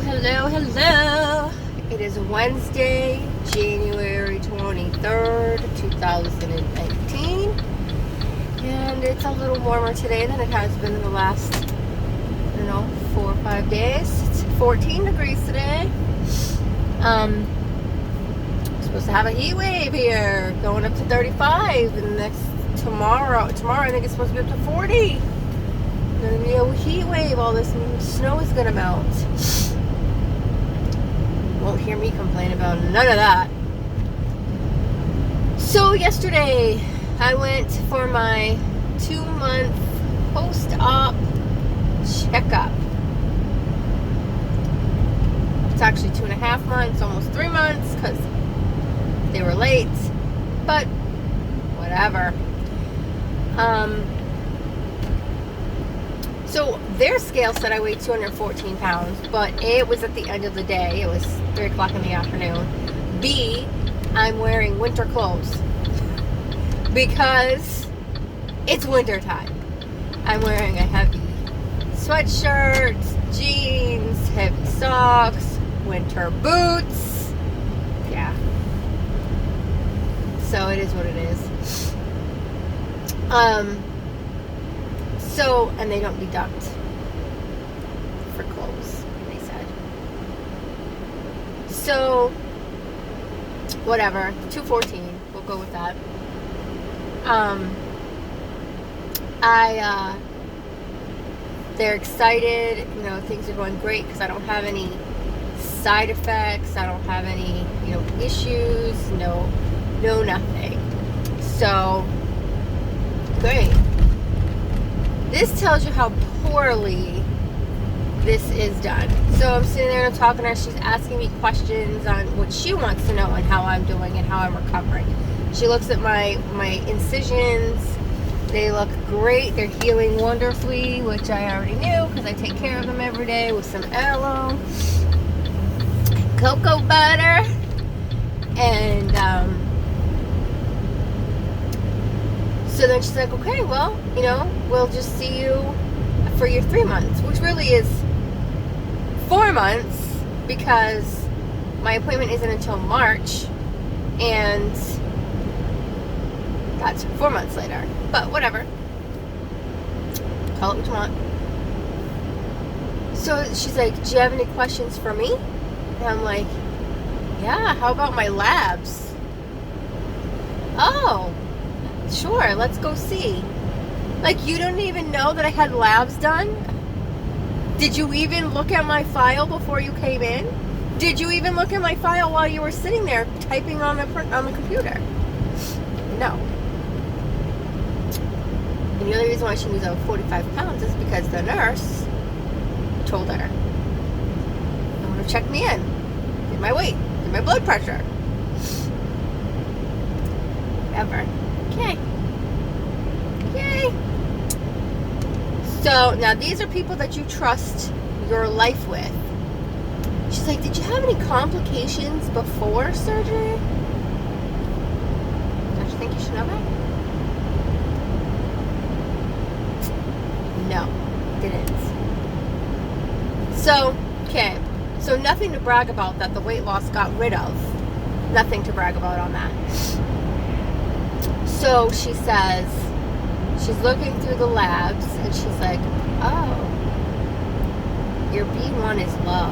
Hello. It is Wednesday, January 23rd, 2019. And it's a little warmer today than it has been in the last, 4 or 5 days. It's 14 degrees today. We're supposed to have a heat wave here, going up to 35. And tomorrow I think it's supposed to be up to 40. Gonna be a heat wave. All this snow is gonna melt. Won't hear me complain about none of that. So yesterday I went for my 2-month post-op checkup. It's actually 2.5 months, almost 3 months, because they were late, but whatever. So their scale said I weighed 214 pounds, but A, it was at the end of the day. It was 3 o'clock in the afternoon. B, I'm wearing winter clothes because it's winter time. I'm wearing a heavy sweatshirt, jeans, heavy socks, winter boots. Yeah. So it is what it is. And they don't deduct for clothes, they said. So, whatever. 214. We'll go with that. They're excited. Things are going great because I don't have any side effects. I don't have any, issues. No nothing. So, great. This tells you how poorly this is done. So I'm sitting there and I'm talking to her. She's asking me questions on what she wants to know and how I'm doing and how I'm recovering. She looks at my incisions. They look great. They're healing wonderfully, which I already knew because I take care of them every day with some aloe, cocoa butter, and so then she's like, okay, well, we'll just see you for your 3 months, which really is 4 months because my appointment isn't until March, and that's 4 months later. But whatever. Call it what you want. So she's like, do you have any questions for me? And I'm like, yeah, how about my labs? Oh, sure, let's go see. Like, you don't even know that I had labs done? Did you even look at my file before you came in? Did you even look at my file while you were sitting there typing on the computer? No. And the only reason why she was over 45 pounds is because the nurse told her, I want to check me in, get my weight, get my blood pressure. Whatever. Okay. Yay. So now these are people that you trust your life with. She's like, did you have any complications before surgery? Don't you think you should know that? No, didn't. So, okay. So nothing to brag about that the weight loss got rid of. Nothing to brag about on that. So she says, she's looking through the labs and she's like, oh, your B1 is low.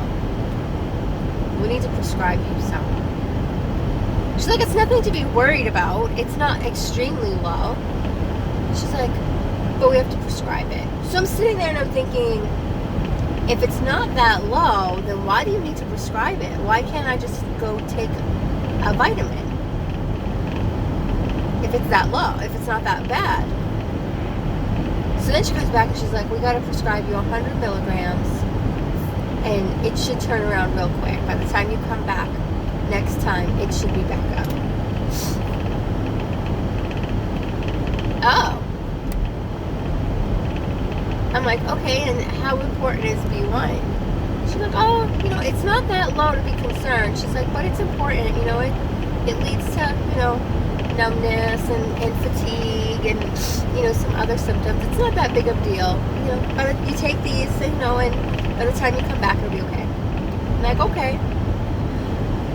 We need to prescribe you some. She's like, it's nothing to be worried about. It's not extremely low. She's like, but we have to prescribe it. So I'm sitting there and I'm thinking, if it's not that low, then why do you need to prescribe it? Why can't I just go take a vitamin? If it's that low, if it's not that bad. So then she comes back and she's like, we got to prescribe you 100 milligrams and it should turn around real quick. By the time you come back next time, it should be back up. Oh. I'm like, okay, and how important is B1? She's like, oh, it's not that low to be concerned. She's like, but it's important, it leads to, numbness and fatigue and some other symptoms. It's not that big of a deal. But you take these, and by the time you come back, it'll be okay. I'm like, okay.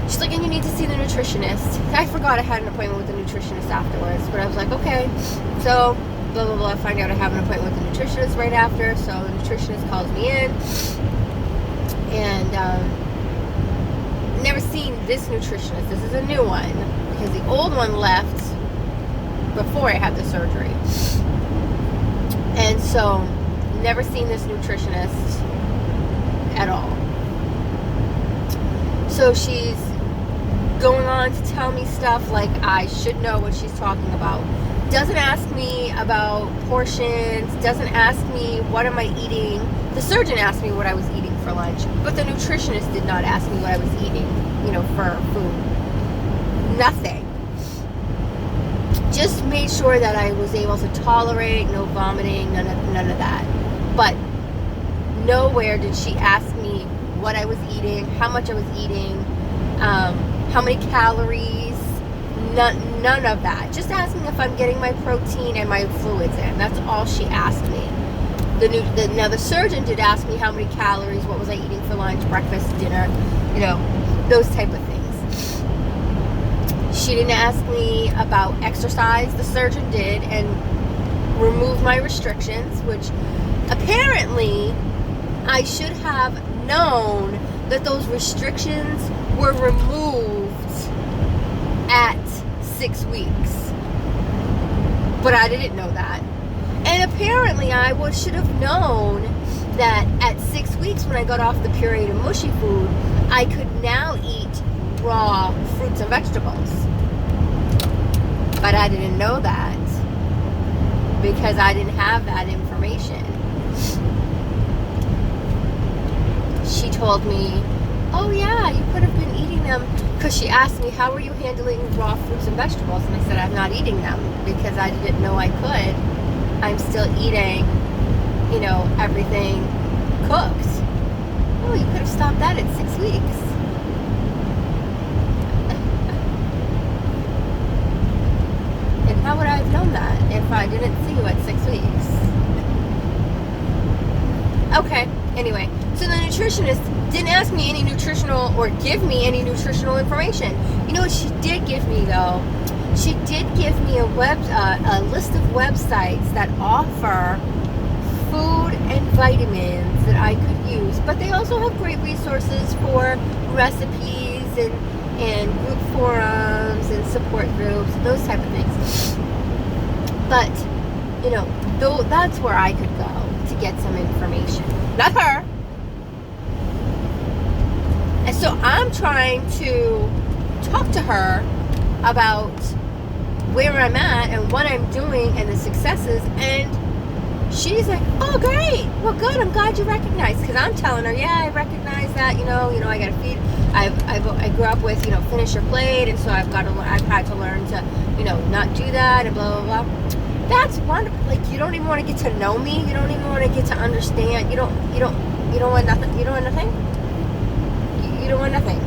She's like, and you need to see the nutritionist. I forgot I had an appointment with the nutritionist afterwards, but I was like, okay. So, blah, blah, blah. I find out I have an appointment with the nutritionist right after. So the nutritionist calls me in. And never seen this nutritionist. This is a new one. Because the old one left before I had the surgery. And so, never seen this nutritionist at all. So she's going on to tell me stuff like I should know what she's talking about. Doesn't ask me about portions, doesn't ask me what am I eating. The surgeon asked me what I was eating for lunch, but the nutritionist did not ask me what I was eating, for food. Nothing. Just made sure that I was able to tolerate, no vomiting, none of that. But nowhere did she ask me what I was eating, how much I was eating, how many calories, none of that. Just asking if I'm getting my protein and my fluids in. That's all she asked me. Now the surgeon did ask me how many calories, what was I eating for lunch, breakfast, dinner, those type of things. She didn't ask me about exercise. The surgeon did, and removed my restrictions, which apparently I should have known that those restrictions were removed at 6 weeks. But I didn't know that. And apparently I should have known that at 6 weeks, when I got off the pureed and mushy food, I could now eat raw fruits and vegetables. But I didn't know that because I didn't have that information. She told me, oh yeah, you could have been eating them, because she asked me, how are you handling raw fruits and vegetables? And I said, I'm not eating them because I didn't know I could. I'm still eating, everything cooked. Oh, you could have stopped that at 6 weeks. And how would I have known that if I didn't see you at 6 weeks? Okay, anyway, so the nutritionist didn't ask me any nutritional or give me any nutritional information. You know what she did give me though? She did give me a list of websites that offer food and vitamins that I could use, but they also have great resources for recipes and group forums and support groups, those type of things. But that's where I could go to get some information. Not her. And so I'm trying to talk to her about where I'm at and what I'm doing and the successes, and she's like, oh great, well good, I'm glad you recognize, because I'm telling her, yeah, I recognize that, I gotta feed, I grew up with, finish your plate, and so I've had to learn to, not do that, and blah, blah, blah. That's wonderful. Like, you don't even want to get to know me, you don't even want to get to understand, you don't want nothing, you don't want nothing? You don't want nothing.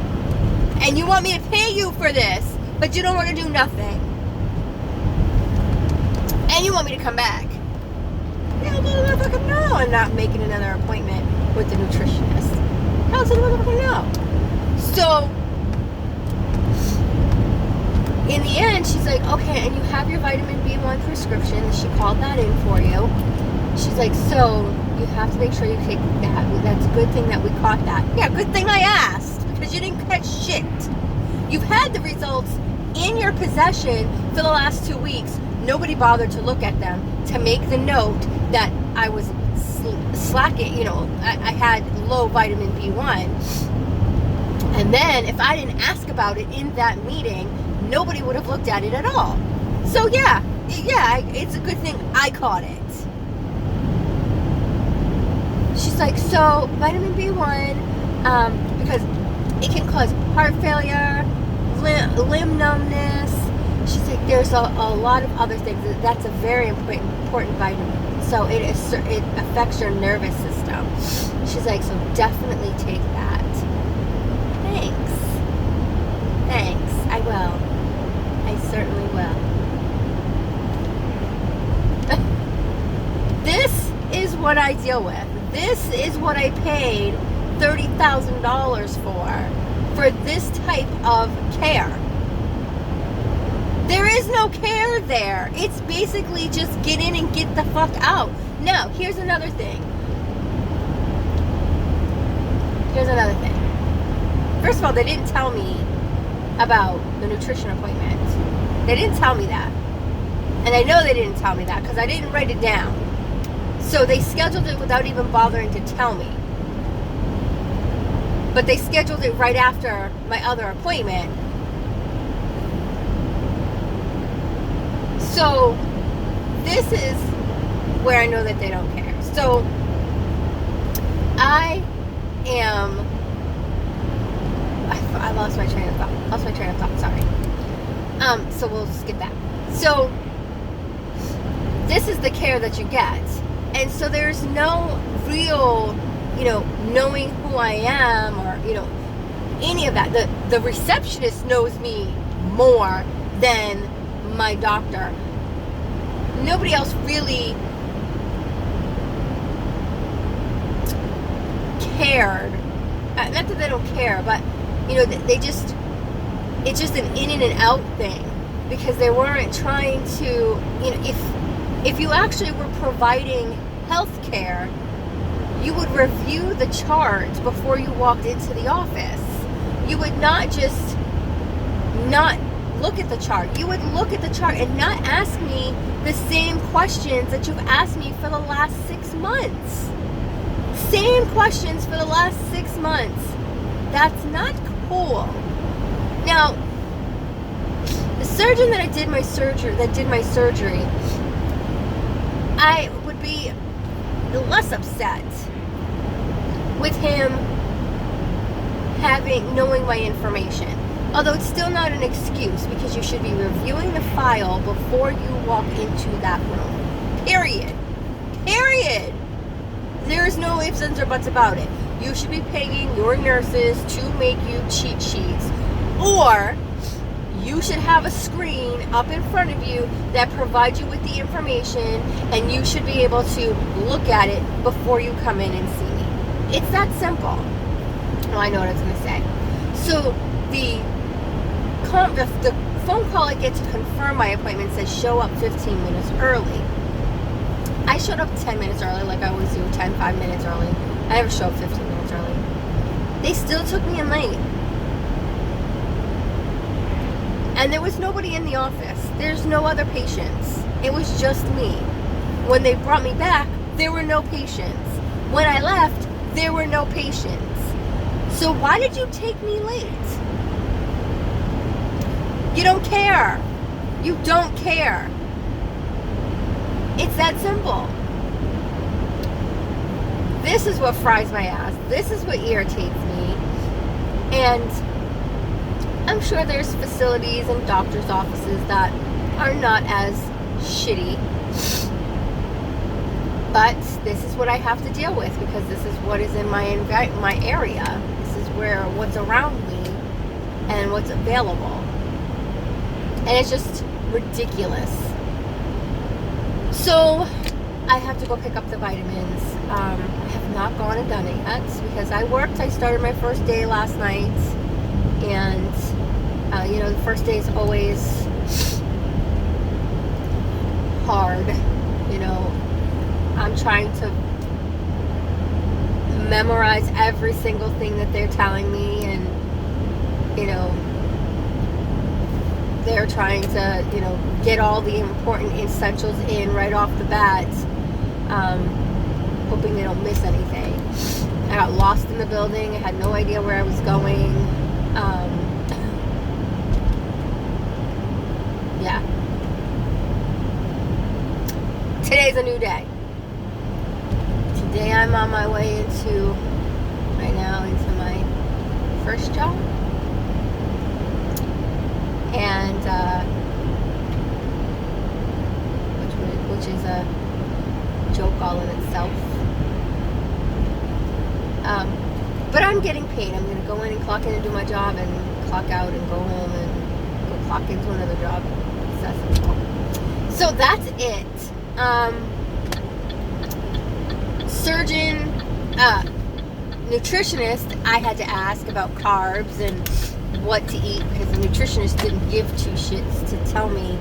And you want me to pay you for this, but you don't want to do nothing. And you want me to come back. Hell to the motherfucker no, I'm not making another appointment with the nutritionist. Hell to the motherfucker no. So, in the end, she's like, okay, and you have your vitamin B1 prescription. She called that in for you. She's like, so you have to make sure you take that. That's a good thing that we caught that. Yeah, good thing I asked, because you didn't catch shit. You've had the results in your possession for the last 2 weeks. Nobody bothered to look at them to make the note that I was slacking, I had low vitamin B1. And then if I didn't ask about it in that meeting, nobody would have looked at it at all. So yeah, it's a good thing I caught it. She's like, so vitamin B1, because it can cause heart failure, limb numbness. She's like, there's a lot of other things. That's a very important vitamin. So it affects your nervous system. She's like, so definitely take that. Thanks. I will. I certainly will. This is what I deal with. This is what I paid $30,000 for this type of care. There is no care there. It's basically just get in and get the fuck out. Now, here's another thing. First of all, they didn't tell me about the nutrition appointment. They didn't tell me that. And I know they didn't tell me that because I didn't write it down. So they scheduled it without even bothering to tell me. But they scheduled it right after my other appointment. So this is where I know that they don't care. So I lost my train of thought. Sorry. So we'll skip that. So this is the care that you get. And so there's no real, knowing who I am or, any of that. The receptionist knows me more than my doctor. Nobody else really cared. Not that they don't care, but, it's just an in and out thing. Because they weren't trying to, if you actually were providing health care, you would review the chart before you walked into the office. You would not just not look at the chart. You would look at the chart and not ask me the same questions that you've asked me for the last 6 months. Same questions for the last 6 months. That's not cool. Now, the surgeon that did my surgery, I would be less upset with him knowing my information. Although it's still not an excuse, because you should be reviewing the file before you walk into that room. Period. There's no ifs, ands, or buts about it. You should be paying your nurses to make you cheat sheets. Or you should have a screen up in front of you that provides you with the information, and you should be able to look at it before you come in and see me. It's that simple. Oh, I know what I was going to say. So the phone call I get to confirm my appointment says show up 15 minutes early. I showed up 10 minutes early, like I always do, 5 minutes early. I never show up 15 minutes early. They still took me in late. And there was nobody in the office. There's no other patients. It was just me. When they brought me back, there were no patients. When I left, there were no patients. So why did you take me late? You don't care. You don't care. It's that simple. This is what fries my ass. This is what irritates me. And I'm sure there's facilities and doctor's offices that are not as shitty. But this is what I have to deal with, because this is what is in my area. This is what's around me and what's available. And it's just ridiculous. So I have to go pick up the vitamins. I have not gone and done it yet because I started my first day last night. And, the first day is always hard. I'm trying to memorize every single thing that they're telling me, and, they're trying to, get all the important essentials in right off the bat, hoping they don't miss anything. I got lost in the building. I had no idea where I was going. Yeah. Today's a new day. Today I'm on my way into my first job. And, which is a joke all in itself. But I'm getting paid. I'm going to go in and clock in and do my job, and clock out and go home and go clock into another job. It's that simple. So that's it. nutritionist, I had to ask about carbs and what to eat, because the nutritionist didn't give two shits to tell me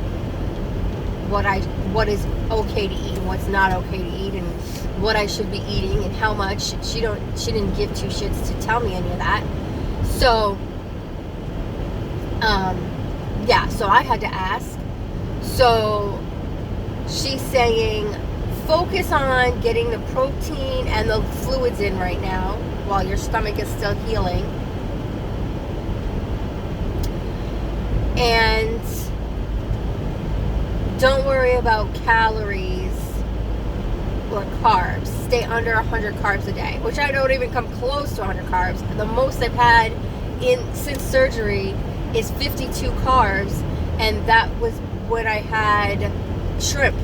what is okay to eat and what's not okay to eat, and what I should be eating and how much. She didn't give two shits to tell me any of that. So yeah, so I had to ask. So she's saying focus on getting the protein and the fluids in right now while your stomach is still healing. And don't worry about calories or carbs. Stay under 100 carbs a day, which I don't even come close to 100 carbs. The most I've had since surgery is 52 carbs, and that was when I had shrimp,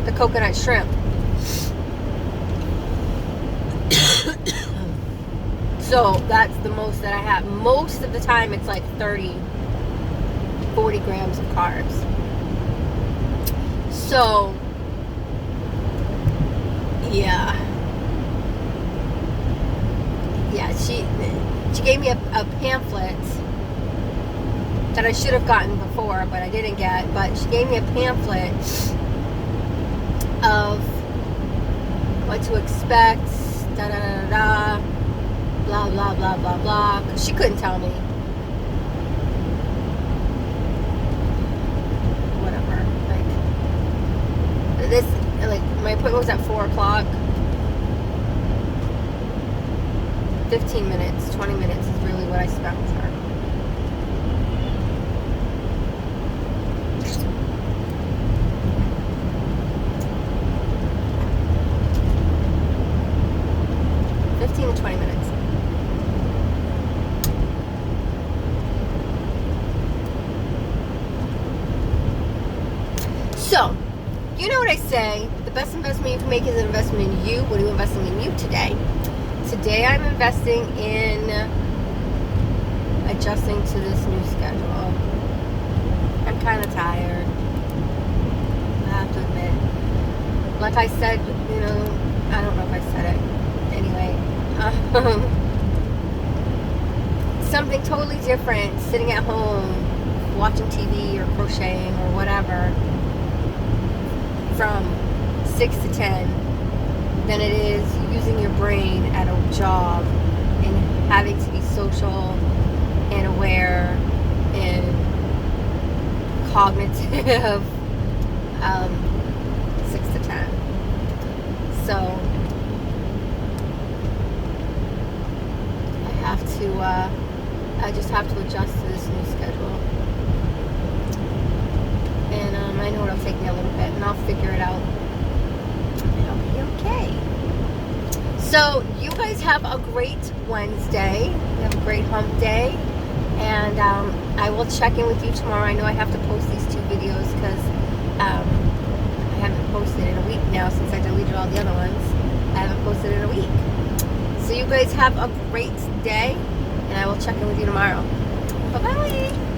the coconut shrimp. So that's the most that I have. Most of the time it's like 30, 40 grams of carbs. So yeah, she gave me a pamphlet that I should have gotten before, but I didn't get. But she gave me a pamphlet of what to expect, da da da da, blah blah blah blah blah. 'Cause she couldn't tell me. Whatever. Like my appointment was at 4 o'clock. 15 minutes, 20 minutes is really what I spent with her. To 20 minutes. So, you know what I say, the best investment you can make is an investment in you. What are you investing in you today? Today I'm investing in adjusting to this new schedule. I'm kind of tired, I have to admit. Like I said, I don't know if I said it. Anyway, something totally different sitting at home watching TV or crocheting or whatever from 6 to 10 than it is using your brain at a job and having to be social and aware and cognitive 6 to 10. So I just have to adjust to this new schedule, and I know it'll take me a little bit, and I'll figure it out, and I'll be okay. So you guys have a great Wednesday. You have a great hump day, and I will check in with you tomorrow. I know I have to post these 2 videos because I haven't posted in a week now since I deleted all the other ones. I haven't posted in a week. So you guys have a great day, and I will check in with you tomorrow. Bye-bye.